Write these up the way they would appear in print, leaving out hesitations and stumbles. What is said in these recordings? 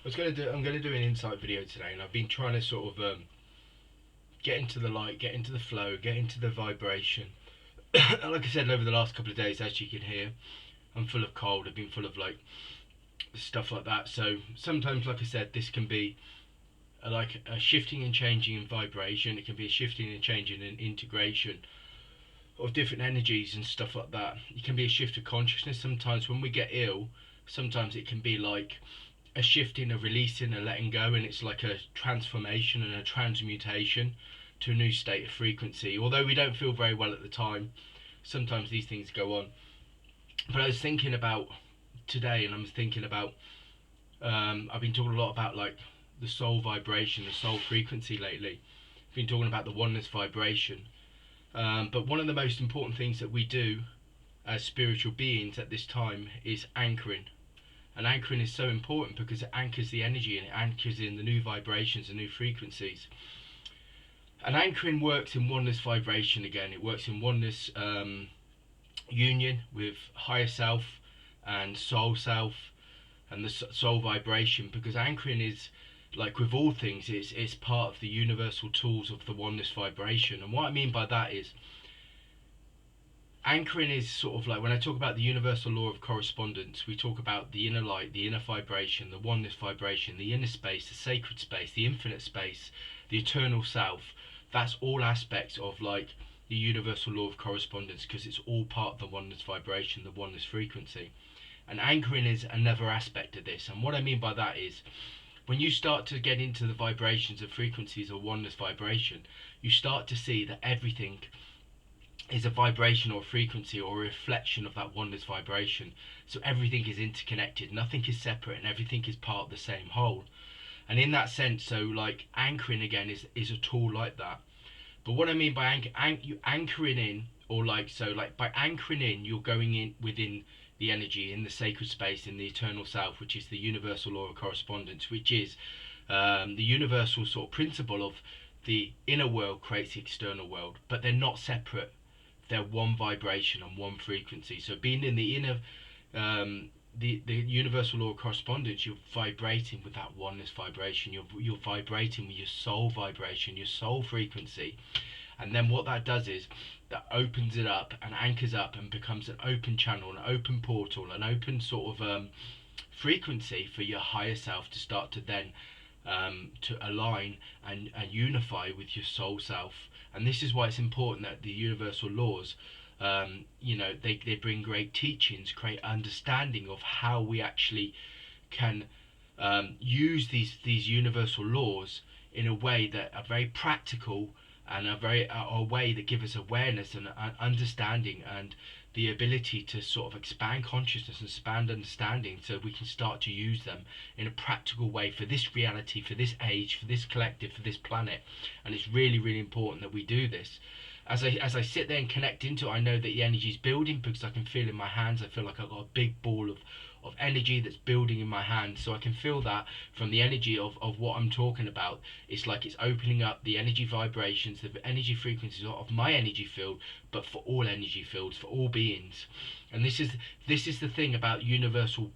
I'm gonna do an insight video today, and I've been trying to sort of get into the light, get into the flow, get into the vibration. And like I said, over the last couple of days, as you can hear, I'm full of cold. I've been full of like stuff like that. So sometimes, like I said, this can be like a shifting and changing in vibration. It can be a shifting and changing in integration of different energies and stuff like that. It can be a shift of consciousness. Sometimes when we get ill, sometimes it can be like a shifting, a releasing, a letting go, and it's like a transformation and a transmutation to a new state of frequency. Although we don't feel very well at the time, sometimes these things go on. But I was thinking about today, and I was thinking about I've been talking a lot about like the soul vibration, the soul frequency lately. I've been talking about the oneness vibration. But one of the most important things that we do as spiritual beings at this time is anchoring. And anchoring is so important because it anchors the energy and it anchors in the new vibrations and new frequencies. And anchoring works in oneness vibration again. It works in oneness union with higher self and soul self and the soul vibration, because anchoring is like with all things, it's part of the universal tools of the oneness vibration. And what I mean by that is anchoring is sort of like when I talk about the universal law of correspondence, we talk about the inner light, the inner vibration, the oneness vibration, the inner space, the sacred space, the infinite space, the eternal self. That's all aspects of like the universal law of correspondence, because it's all part of the oneness vibration, the oneness frequency. And anchoring is another aspect of this. And what I mean by that is when you start to get into the vibrations of frequencies or oneness vibration, you start to see that everything is a vibration or a frequency or a reflection of that oneness vibration. So everything is interconnected, nothing is separate, and everything is part of the same whole. And in that sense, so like anchoring again is a tool like that. But what I mean by you anchoring in, or like so like by anchoring in, you're going in within the energy, in the sacred space, in the eternal self, which is the universal law of correspondence, which is the universal sort of principle of the inner world creates the external world, but they're not separate. They're one vibration and one frequency. So being in the inner, the universal law of correspondence, you're vibrating with that oneness vibration. You're vibrating with your soul vibration, your soul frequency, and then what that does is that opens it up and anchors up and becomes an open channel, an open portal, an open sort of frequency for your higher self to start to then to align and unify with your soul self. And this is why it's important that the universal laws, they bring great teachings, great understanding of how we actually can use these universal laws in a way that are very practical and a way that give us awareness and understanding and the ability to sort of expand consciousness and expand understanding, so we can start to use them in a practical way for this reality, for this age, for this collective, for this planet. And it's really, really important that we do this. As I sit there and connect into it, I know that the energy is building because I can feel in my hands. I feel like I've got a big ball of energy that's building in my hands. So I can feel that from the energy of what I'm talking about. It's like it's opening up the energy vibrations, the energy frequencies of my energy field, but for all energy fields, for all beings. And this is the thing about universal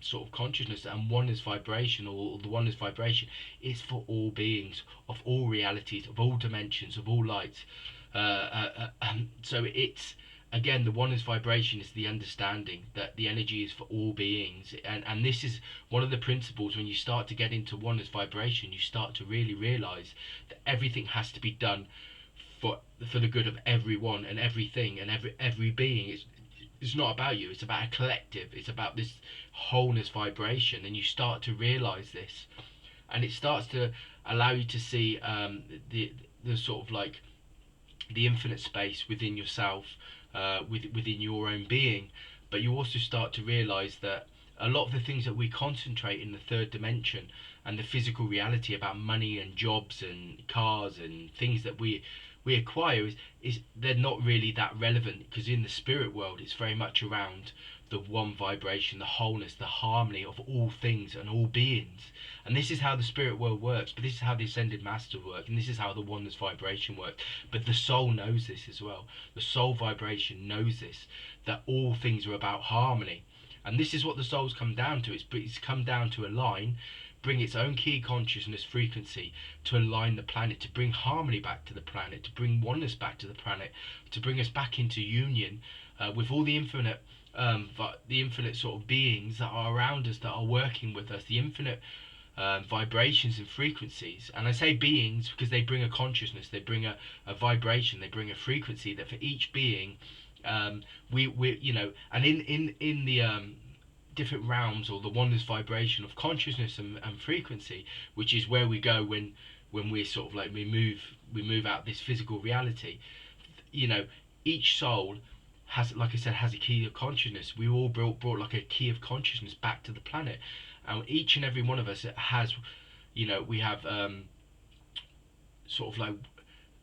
sort of consciousness and oneness vibration, or the oneness vibration. It's for all beings, of all realities, of all dimensions, of all lights. So it's again, the oneness vibration is the understanding that the energy is for all beings, and this is one of the principles. When you start to get into oneness vibration, you start to really realize that everything has to be done for the good of everyone and everything and every being. It's not about you, it's about a collective, it's about this wholeness vibration, and you start to realize this, and it starts to allow you to see the sort of like the infinite space within yourself, within your own being. But you also start to realize that a lot of the things that we concentrate in the third dimension and the physical reality about money and jobs and cars and things that we acquire is they're not really that relevant, because in the spirit world it's very much around the one vibration, the wholeness, the harmony of all things and all beings. And this is how the spirit world works, but this is how the ascended masters work, and this is how the oneness vibration works. But the soul knows this as well. The soul vibration knows this, that all things are about harmony. And this is what the soul's come down to. It's come down to align bring its own key consciousness frequency to align the planet, to bring harmony back to the planet, to bring oneness back to the planet, to bring us back into union with all the infinite sort of beings that are around us, that are working with us, the infinite vibrations and frequencies. And I say beings because they bring a consciousness, they bring a vibration, they bring a frequency that for each being, we you know, and in the different realms, or the oneness vibration of consciousness and frequency, which is where we go when we're sort of like we move out this physical reality. You know, each soul has, like I said, has a key of consciousness. We all brought like a key of consciousness back to the planet, and each and every one of us has, you know, we have sort of like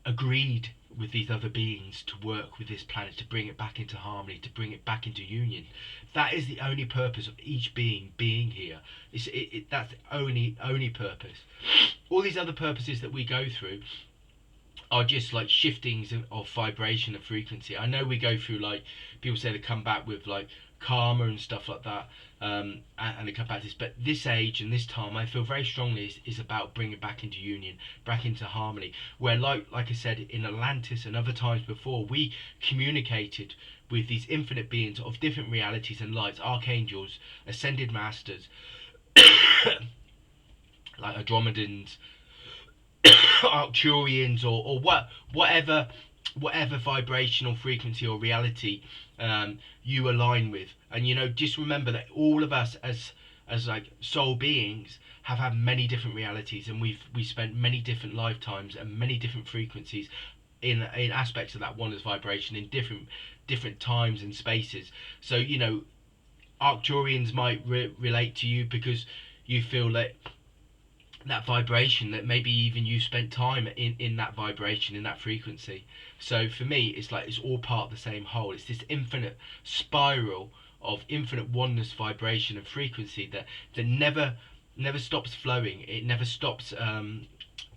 agreed with these other beings to work with this planet, to bring it back into harmony, to bring it back into union. That is the only purpose of each being here. That's the only purpose. All these other purposes that we go through are just like shiftings of vibration and frequency. I know we go through, like, people say they come back with like karma and stuff like that, and they come back to this. But this age and this time, I feel very strongly is about bringing back into union, back into harmony. Where, like I said, in Atlantis and other times before, we communicated with these infinite beings of different realities and lights, archangels, ascended masters, like Andromedans, Arcturians, or whatever vibrational frequency or reality you align with. And you know, just remember that all of us as like soul beings have had many different realities, and we spent many different lifetimes and many different frequencies in aspects of that oneness vibration in different times and spaces. So you know, Arcturians might relate to you because you feel that vibration, that maybe even you spent time in that vibration, in that frequency. So for me, it's like it's all part of the same whole. It's this infinite spiral of infinite oneness vibration and frequency that never stops flowing. It never stops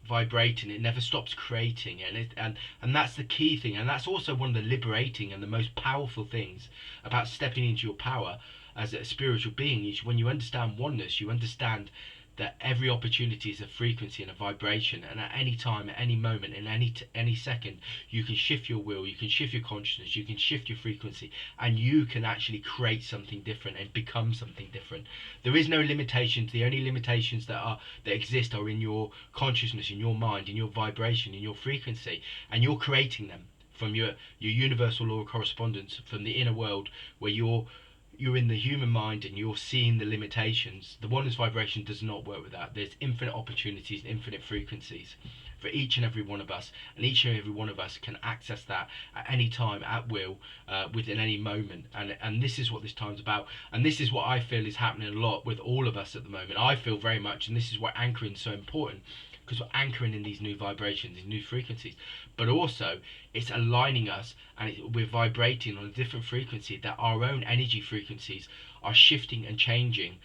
vibrating. It never stops creating. And that's the key thing. And that's also one of the liberating and the most powerful things about stepping into your power as a spiritual being. Is when you understand oneness, you understand that every opportunity is a frequency and a vibration, and at any time, at any moment, in any second, you can shift your will, you can shift your consciousness, you can shift your frequency, and you can actually create something different and become something different. There is no limitations. The only limitations that exist are in your consciousness, in your mind, in your vibration, in your frequency, and you're creating them from your universal law of correspondence, from the inner world, where you're in the human mind and you're seeing the limitations. The oneness vibration does not work with that. There's infinite opportunities, infinite frequencies for each and every one of us, and each and every one of us can access that at any time, at will, within any moment. And this is what this time's about, and this is what I feel is happening a lot with all of us at the moment. I feel very much, and this is why anchoring is so important, because we're anchoring in these new vibrations, these new frequencies, but also it's aligning us, and we're vibrating on a different frequency, that our own energy frequencies are shifting and changing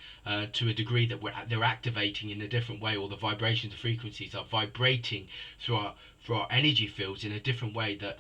to a degree that they're activating in a different way, or the vibrations and frequencies are vibrating through our energy fields in a different way, that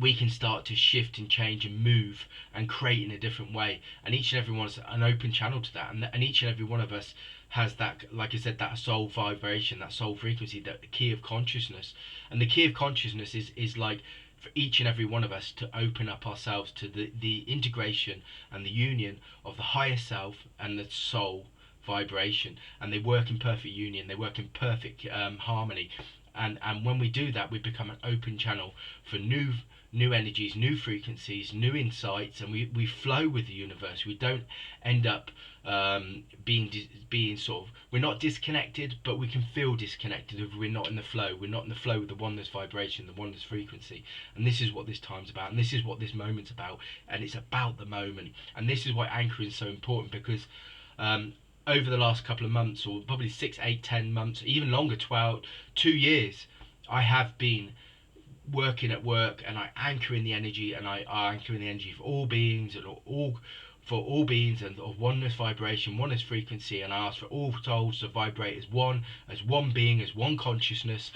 we can start to shift and change and move and create in a different way. And each and every one is an open channel to that, and each and every one of us has that, like I said, that soul vibration, that soul frequency, that key of consciousness. And the key of consciousness is like for each and every one of us to open up ourselves to the integration and the union of the higher self and the soul vibration, and they work in perfect union, they work in perfect harmony. And when we do that, we become an open channel for new energies, new frequencies, new insights, and we flow with the universe. We don't end up being sort of, we're not disconnected, but we can feel disconnected if we're not in the flow. We're not in the flow with the oneness vibration, the oneness frequency. And this is what this time's about, and this is what this moment's about, and it's about the moment. And this is why anchoring is so important, because over the last couple of months, or probably 6, 8, 10 months, even longer, 2 years, I have been working at work, and I anchor in the energy, and I anchor in the energy for all beings, and all beings, and of oneness vibration, oneness frequency, and I ask for all souls to vibrate as one being, as one consciousness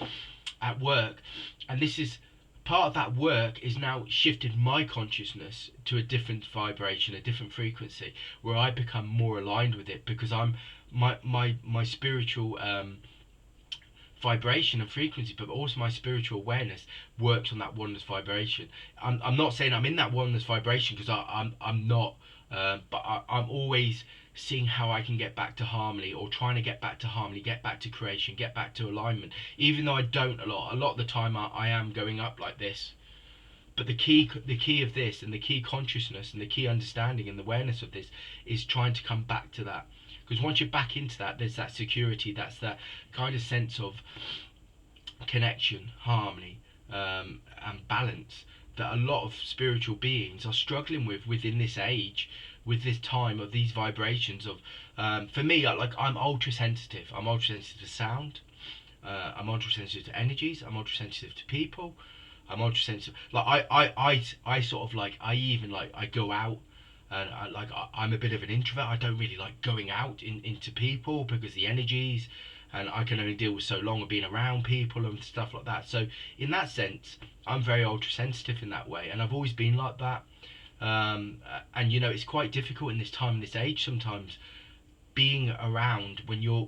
at work. And this is part of that work, is now shifted my consciousness to a different vibration, a different frequency, where I become more aligned with it, because my spiritual vibration and frequency, but also my spiritual awareness works on that oneness vibration. I'm not saying I'm in that oneness vibration, because I'm not, I'm always seeing how I can get back to harmony, or trying to get back to harmony, get back to creation, get back to alignment. Even though I don't a lot of the time, I am going up like this. But the key of this, and the key consciousness, and the key understanding and the awareness of this, is trying to come back to that. Because once you're back into that, there's that security, that's that kind of sense of connection, harmony, and balance that a lot of spiritual beings are struggling with within this age, with this time of these vibrations of. For me, I'm ultra sensitive. I'm ultra sensitive to sound. I'm ultra sensitive to energies. I'm ultra sensitive to people. I'm ultra sensitive. I sort of I even I go out, and I'm a bit of an introvert. I don't really like going out into people, because the energies, and I can only deal with so long of being around people and stuff like that. So in that sense, I'm very ultra sensitive in that way, and I've always been like that. And it's quite difficult in this time, in this age, sometimes being around when you're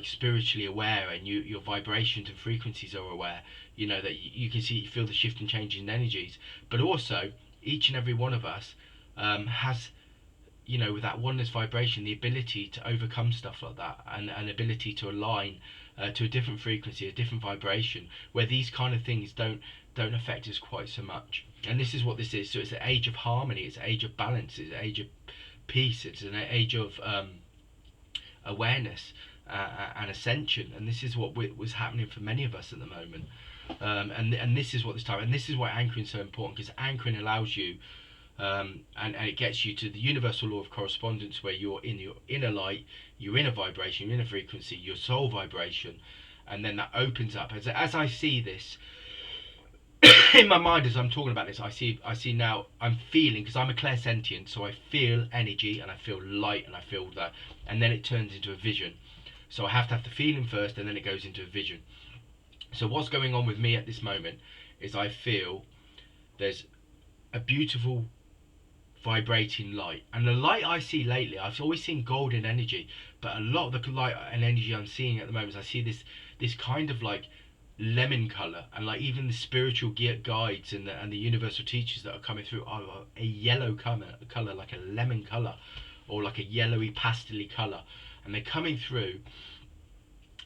spiritually aware, and your vibrations and frequencies are aware. That you can see, you feel the shift and change in energies, but also each and every one of us has, with that oneness vibration, the ability to overcome stuff like that, and an ability to align to a different frequency, a different vibration, where these kind of things don't affect us quite so much. And this is what this is. So it's an age of harmony, it's an age of balance, it's an age of peace, it's an age of awareness and ascension. And this is what was happening for many of us at the moment. And this is what this time, and this is why anchoring is so important, because anchoring allows you, and it gets you to the universal law of correspondence, where you're in your inner light, you're in a vibration, you're in a frequency, your soul vibration, and then that opens up. As I see this in my mind, as I'm talking about this, I see now, I'm feeling, because I'm a clairsentient, so I feel energy, and I feel light, and I feel that, and then it turns into a vision. So I have to have the feeling first, and then it goes into a vision. So what's going on with me at this moment is I feel there's a beautiful vibrating light, and the light I see lately, I've always seen golden energy, but a lot of the light and energy I'm seeing at the moment is I see this kind of lemon color, and even the spiritual guides and the universal teachers that are coming through are a yellow color, like a lemon color, or like a yellowy pastely color, and they're coming through.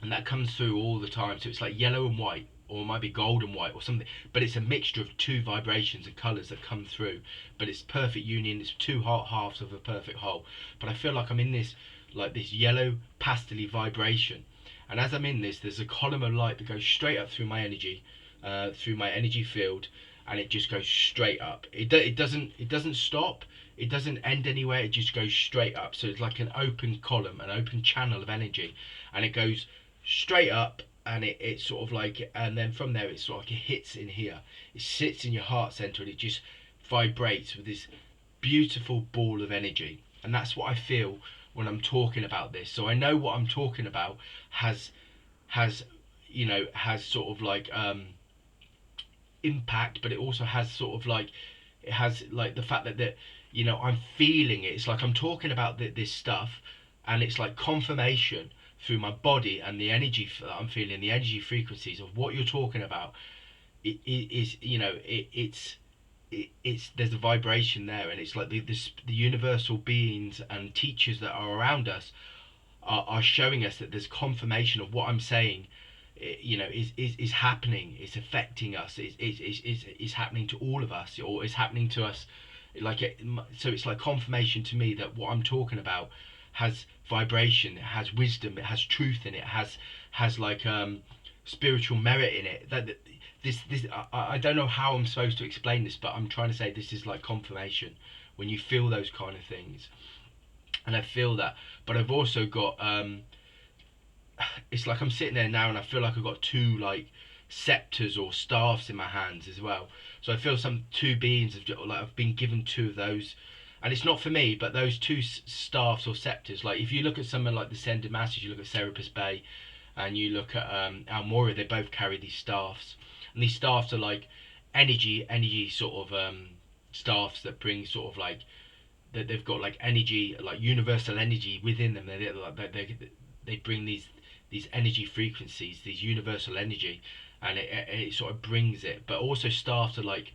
And that comes through all the time, so it's like yellow and white, or it might be gold and white or something, but it's a mixture of two vibrations and colours that come through, but it's perfect union. It's two halves of a perfect whole. But I feel like I'm in this this yellow pastely vibration, and as I'm in this, there's a column of light that goes straight up through my energy field, and it just goes straight up. It doesn't stop, it doesn't end anywhere, it just goes straight up. So it's like an open column, an open channel of energy, and it goes straight up, and it's sort of and then from there, it's sort of it hits in here, it sits in your heart center, and it just vibrates with this beautiful ball of energy. And that's what I feel when I'm talking about this. So I know what I'm talking about has sort of impact, but it also has sort of it has the fact that I'm feeling it. It's like I'm talking about this stuff, and it's like confirmation through my body, and the energy that I'm feeling, the energy frequencies of what you're talking about. It's there's a vibration there, and it's like the universal beings and teachers that are around us are showing us that there's confirmation of what I'm saying. Is happening. It's affecting us. It's happening to all of us, or it's happening to us. So it's like confirmation to me that what I'm talking about has vibration, it has wisdom, it has truth in it, has spiritual merit in it. I don't know how I'm supposed to explain this, but I'm trying to say this is like confirmation when you feel those kind of things, and I feel that. But I've also got it's like I'm sitting there now, and I feel like I've got two scepters or staffs in my hands as well. So I feel two beings I've been given two of those. And it's not for me, but those two staffs or scepters, if you look at someone like the Ascended Masters, you look at Serapis Bey, and you look at Almora, they both carry these staffs. And these staffs are energy sort of staffs that bring sort of that they've got like energy, like universal energy within them. They bring these energy frequencies, these universal energy, and it sort of brings it. But also staffs are like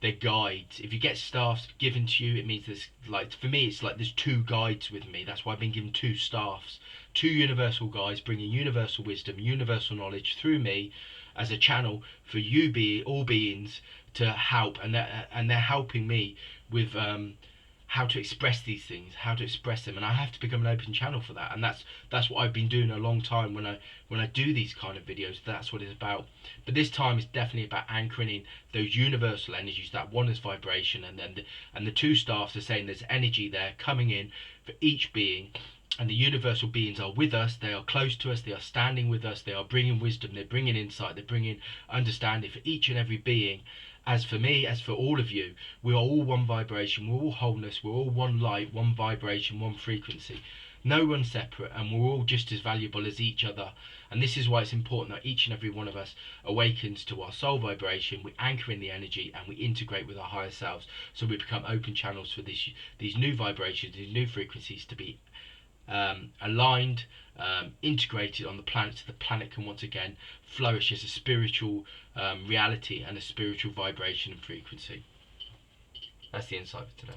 their guides. If you get staffs given to you, it means there's, like, for me it's like there's two guides with me. That's why I've been given two staffs, two universal guides bringing universal wisdom, universal knowledge through me as a channel for all beings to help, and they're helping me with how to express these things, how to express them, and I have to become an open channel for that. And that's what I've been doing a long time. When I do these kind of videos, that's what it's about. But this time is definitely about anchoring in those universal energies, that oneness vibration, and then the two staffs are saying there's energy there coming in for each being, and the universal beings are with us, they are close to us, they are standing with us, they are bringing wisdom, they're bringing insight, they're bringing understanding for each and every being. As for me, as for all of you, we are all one vibration, we're all wholeness, we're all one light, one vibration, one frequency. No one separate, and we're all just as valuable as each other. And this is why it's important that each and every one of us awakens to our soul vibration, we anchor in the energy, and we integrate with our higher selves, so we become open channels for these new vibrations, these new frequencies to be aligned, integrated on the planet, so the planet can once again flourish as a spiritual reality and a spiritual vibration and frequency. That's the insight for today.